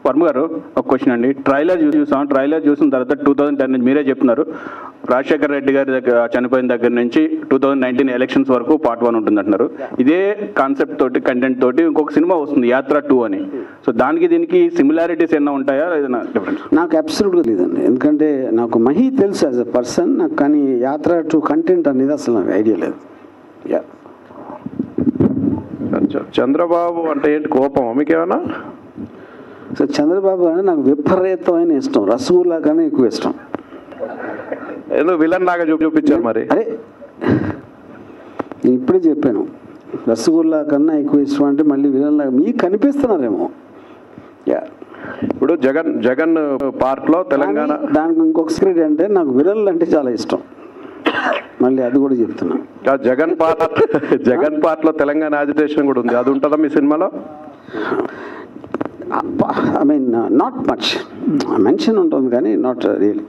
వర్మ గారు ఒక క్వశ్చన్ అండి. ట్రైలర్ చూసిన తర్వాత 2010 నుంచి మీరే చెప్తున్నారు రాజశేఖర్ రెడ్డి గారి దగ్గర చనిపోయిన దగ్గర నుంచి 2019 ఎలక్షన్స్ వరకు పార్ట్ 1 ఉంటుంది అంటున్నారు. ఇదే కాన్సెప్ట్ తోటి కంటెంట్ తోటి ఇంకొక సినిమా వస్తుంది యాత్ర 2 అని. సో దానికి దీనికి సిమిలారిటీస్ ఏమైనా ఉంటాయా, ఏదైనా డిఫరెన్స్? నాకు అబ్సల్యూట్గా లేదండి. ఎందుకంటే నాకు మహి తెలుసు యాజ్ ఎ పర్సన్, నాకు కానీ యాత్ర 2 కంటెంట్ అనేది అసలు నాకు ఐడియా లేదు. చంద్రబాబు అంటే ఏంటి, కోపం మీకేమన్నా? సో చంద్రబాబు అంటే నాకు విపరీతమైన ఇష్టం, రసగుల్లా కన్నా ఎక్కువ ఇష్టం. ఏదో విలన్ లాగా చూపించారు మరి. అరే నేను ఇప్పుడే చెప్పాను, రసగుల్లా కన్నా ఎక్కువ ఇష్టం అంటే మళ్ళీ విలన్ లాగా మీకు కనిపిస్తున్నారేమో. ఇప్పుడు జగన్ పార్ట్లో తెలంగాణ, దానికి ఇంకొక సీక్రెట్ అంటే నాకు విలన్లు అంటే చాలా ఇష్టం, మళ్ళీ అది కూడా చెప్తున్నా. జగన్ పార్ట్లో తెలంగాణ యాజిటేషన్ కూడా ఉంది, అది ఉంటుందా మీ సినిమాలో? I mean not much mention ఉంటుంది కానీ నాట్ రియల్లీ.